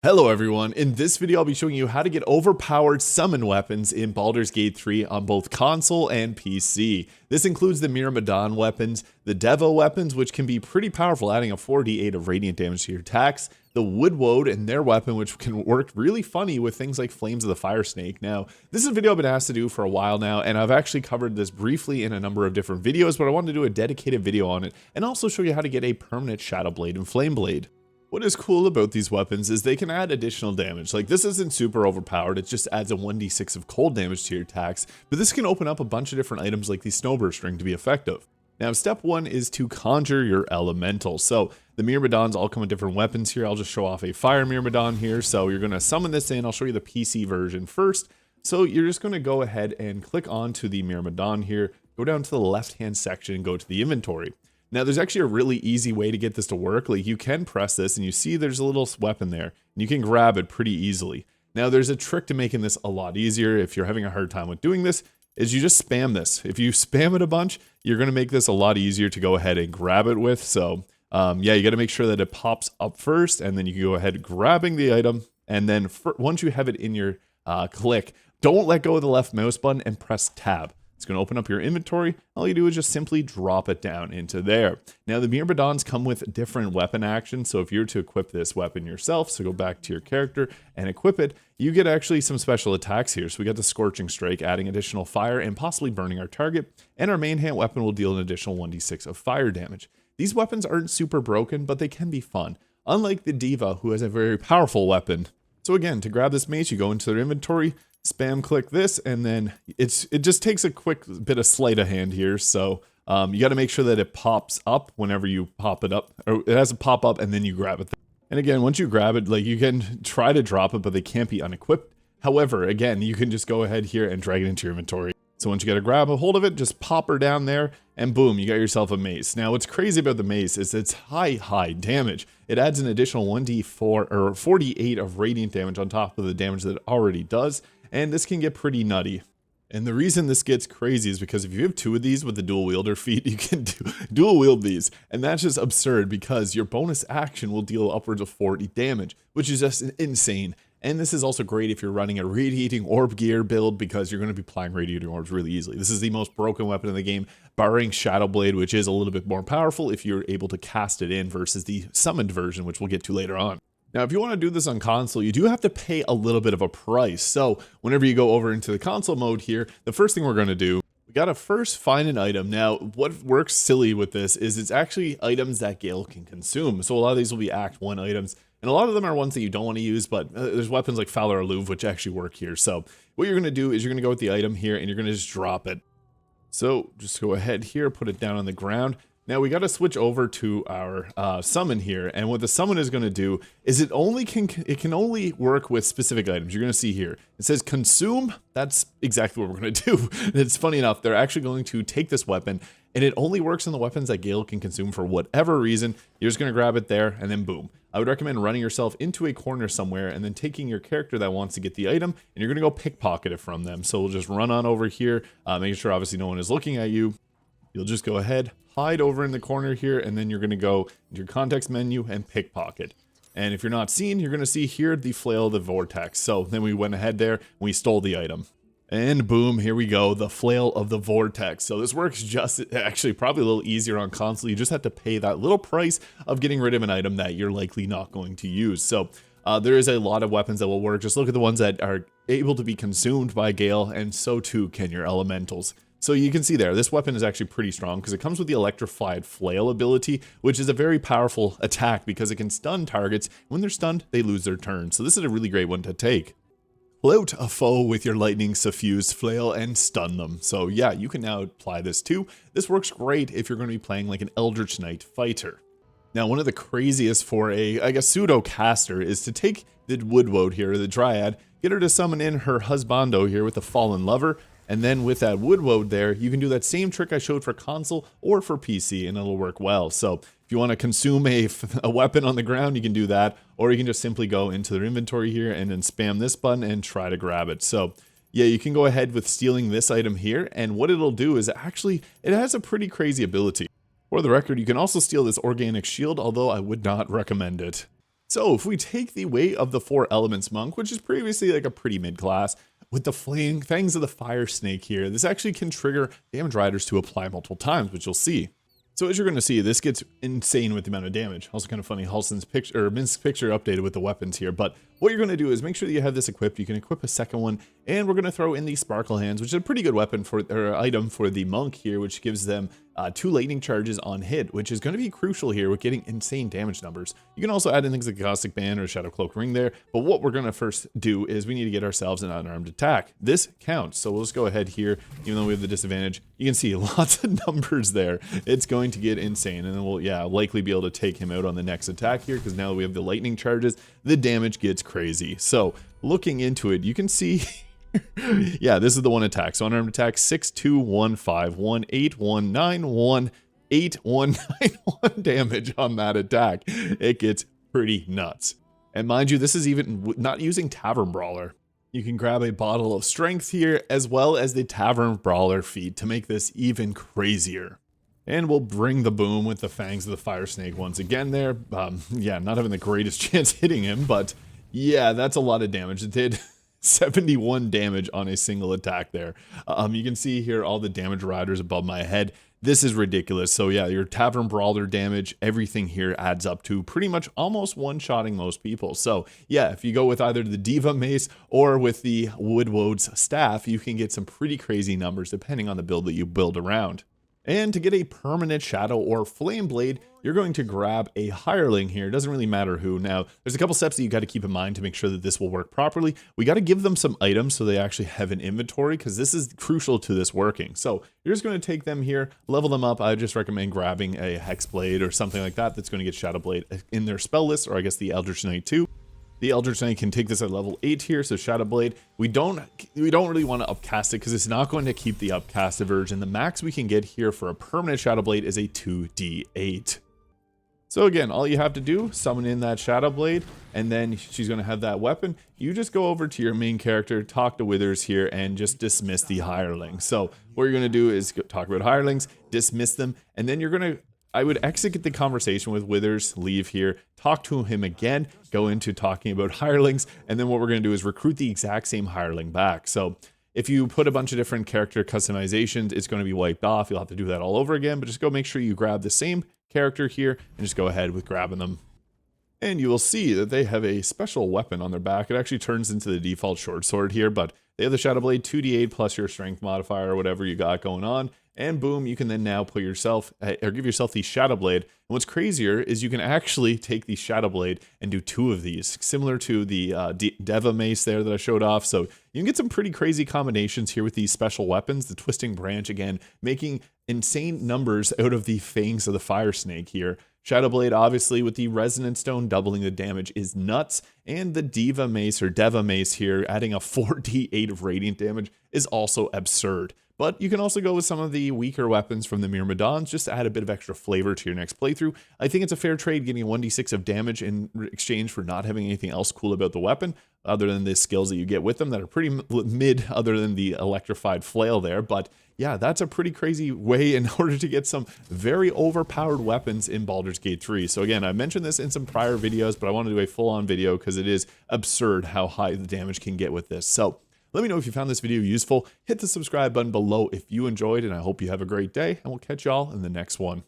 Hello everyone, in this video I'll be showing you how to get overpowered summon weapons in Baldur's Gate 3 on both console and PC. This includes the Myrmidon weapons, the Deva weapons which can be pretty powerful, adding a 4d8 of radiant damage to your attacks, the Woad and their weapon which can work really funny with things like Flames of the Fire Snake. Now, this is a video I've been asked to do for a while now, and I've actually covered this briefly in a number of different videos, but I wanted to do a dedicated video on it and also show you how to get a permanent Shadow Blade and Flame Blade. What is cool about these weapons is they can add additional damage. Like, this isn't super overpowered, it just adds a 1d6 of cold damage to your attacks, but this can open up a bunch of different items like the Snowburst Ring to be effective. Now, step one is to conjure your elemental. So the Myrmidons all come with different weapons here. I'll just show off a fire Myrmidon here. So you're going to summon this in. I'll show you the PC version first. So you're just going to go ahead and click onto the Myrmidon here, go down to the left-hand section and go to the inventory. Now, there's actually a really easy way to get this to work. Like, you can press this and you see there's a little weapon there and you can grab it pretty easily. Now, there's a trick to making this a lot easier if you're having a hard time with doing this, is you just spam this. If you spam it a bunch, you're going to make this a lot easier to go ahead and grab it with. So, yeah, you got to make sure that it pops up first, and then you can go ahead grabbing the item. And then once you have it in your click, don't let go of the left mouse button and press tab. It's going to open up your inventory. All you do is just simply drop it down into there. Now, the Myrmidons come with different weapon actions. So if you're to equip this weapon yourself, so go back to your character and equip it, you get actually some special attacks here. So we got the Scorching Strike, adding additional fire and possibly burning our target. And our main hand weapon will deal an additional 1d6 of fire damage. These weapons aren't super broken, but they can be fun. Unlike the Deva, who has a very powerful weapon. So again, to grab this mace, you go into their inventory, spam click this, and then it just takes a quick bit of sleight of hand here. So you got to make sure that it pops up whenever you pop it up, or it has to pop up and then you grab it. And again, once you grab it, like, you can try to drop it, but they can't be unequipped. However, again, you can just go ahead here and drag it into your inventory. So once you get to grab a hold of it, just pop her down there and boom, you got yourself a mace. Now, what's crazy about the mace is it's high damage. It adds an additional 1d4 or 4d8 of radiant damage on top of the damage that it already does. And this can get pretty nutty. And the reason this gets crazy is because if you have two of these with the dual wielder feat, you can dual wield these. And that's just absurd because your bonus action will deal upwards of 40 damage, which is just insane. And this is also great if you're running a radiating orb gear build because you're going to be applying radiating orbs really easily. This is the most broken weapon in the game, barring Shadow Blade, which is a little bit more powerful if you're able to cast it in versus the summoned version, which we'll get to later on. Now, if you want to do this on console, you do have to pay a little bit of a price. So whenever you go over into the console mode here, the first thing we're going to do, we got to first find an item. Now, what works silly with this is it's actually items that Gale can consume. So a lot of these will be Act 1 items, and a lot of them are ones that you don't want to use, but there's weapons like Fowler or Louvre, which actually work here. So what you're going to do is you're going to go with the item here, and you're going to just drop it. So just go ahead here, put it down on the ground. Now we got to switch over to our summon here, and what the summon is going to do is it can only work with specific items. You're going to see here it says consume. That's exactly what we're going to do. It's funny enough, they're actually going to take this weapon, and it only works on the weapons that Gale can consume for whatever reason. You're just going to grab it there, and then boom. I would recommend running yourself into a corner somewhere and then taking your character that wants to get the item, and you're going to go pickpocket it from them. So we'll just run on over here, making sure obviously no one is looking at you. You'll just go ahead, hide over in the corner here, and then you're going to go into your context menu and pickpocket. And if you're not seen, you're going to see here the Flail of the Vortex. So then we went ahead there and we stole the item. And boom, here we go, the Flail of the Vortex. So this works just actually probably a little easier on console. You just have to pay that little price of getting rid of an item that you're likely not going to use. So there is a lot of weapons that will work. Just look at the ones that are able to be consumed by Gale, and so too can your elementals. So you can see there, this weapon is actually pretty strong because it comes with the Electrified Flail ability, which is a very powerful attack because it can stun targets. When they're stunned, they lose their turn. So this is a really great one to take. Float a foe with your lightning suffused flail and stun them. So yeah, you can now apply this too. This works great if you're going to be playing like an Eldritch Knight fighter. Now, one of the craziest for a pseudo caster is to take the Woad here, the Dryad, get her to summon in her husbando here with the Fallen Lover. And then with that Woad there, you can do that same trick I showed for console or for PC, and it'll work well. So if you want to consume a weapon on the ground, you can do that. Or you can just simply go into their inventory here and then spam this button and try to grab it. So yeah, you can go ahead with stealing this item here. And what it'll do is actually, it has a pretty crazy ability. For the record, you can also steal this organic shield, although I would not recommend it. So if we take the weight of the 4 elements monk, which is previously like a pretty mid class, with the fangs of the fire snake here, this actually can trigger damage riders to apply multiple times, which you'll see. So as you're going to see, this gets insane with the amount of damage. Also kind of funny, Halson's picture, or Minsk's picture updated with the weapons here. But what you're going to do is make sure that you have this equipped. You can equip a second one, and we're going to throw in the Sparkle Hands, which is a pretty good weapon for, or item for the monk here, which gives them 2 lightning charges on hit, which is going to be crucial here with getting insane damage numbers. You can also add in things like Caustic Band or Shadow Cloak Ring there, but what we're going to first do is we need to get ourselves an unarmed attack. This counts, so we'll just go ahead here, even though we have the disadvantage. You can see lots of numbers there. It's going to get insane, and then we'll, likely be able to take him out on the next attack here, because now we have the lightning charges, the damage gets crazy. So looking into it, you can see yeah, this is the one attack. So unarmed attack 6215181918191 damage on that attack. It gets pretty nuts. And mind you, this is even not using Tavern Brawler. You can grab a bottle of strength here as well as the Tavern Brawler feat to make this even crazier. And we'll bring the boom with the fangs of the fire snake once again there. Yeah, not having the greatest chance hitting him, but yeah, that's a lot of damage. It did 71 damage on a single attack there. You can see here all the damage riders above my head. This is ridiculous. So yeah, your Tavern Brawler damage, everything here adds up to pretty much almost one-shotting most people. So yeah, if you go with either the Deva Mace or with the Woad's staff, you can get some pretty crazy numbers depending on the build that you build around. And to get a permanent shadow or flame blade, you're going to grab a hireling here. It doesn't really matter who. Now, there's a couple steps that you got to keep in mind to make sure that this will work properly. We got to give them some items so they actually have an inventory, because this is crucial to this working. So you're just going to take them here, level them up. I just recommend grabbing a hex blade or something like that that's going to get shadow blade in their spell list, or I guess the Eldritch Knight too. The Eldritch Knight can take this at level 8 here, so Shadow Blade. We don't really want to upcast it because it's not going to keep the upcast version. The max we can get here for a permanent Shadow Blade is a 2d8. So again, all you have to do, summon in that Shadow Blade, and then she's going to have that weapon. You just go over to your main character, talk to Withers here, and just dismiss the hireling. So what you're going to do is talk about hirelings, dismiss them, and then you're going to, I would exit the conversation with Withers, leave here, talk to him again, go into talking about hirelings, and then what we're going to do is recruit the exact same hireling back. So if you put a bunch of different character customizations, it's going to be wiped off. You'll have to do that all over again, but just go make sure you grab the same character here and just go ahead with grabbing them. And you will see that they have a special weapon on their back. It actually turns into the default short sword here, but they have the Shadow Blade 2d8 plus your strength modifier or whatever you got going on. And boom, you can then now put yourself, or give yourself the Shadow Blade. And what's crazier is you can actually take the Shadow Blade and do 2 of these, similar to the Deva Mace there that I showed off. So you can get some pretty crazy combinations here with these special weapons. The Twisting Branch, again, making insane numbers out of the fangs of the fire snake here. Shadow Blade, obviously, with the Resonant Stone doubling the damage is nuts. And the Deva Mace here, adding a 4d8 of radiant damage is also absurd. But you can also go with some of the weaker weapons from the Myrmidons just to add a bit of extra flavor to your next playthrough. I think it's a fair trade getting a 1d6 of damage in exchange for not having anything else cool about the weapon, other than the skills that you get with them that are pretty mid, other than the electrified flail there. But yeah, that's a pretty crazy way in order to get some very overpowered weapons in Baldur's Gate 3. So again, I mentioned this in some prior videos, but I want to do a full-on video because it is absurd how high the damage can get with this. So let me know if you found this video useful. Hit the subscribe button below if you enjoyed, and I hope you have a great day, and we'll catch y'all in the next one.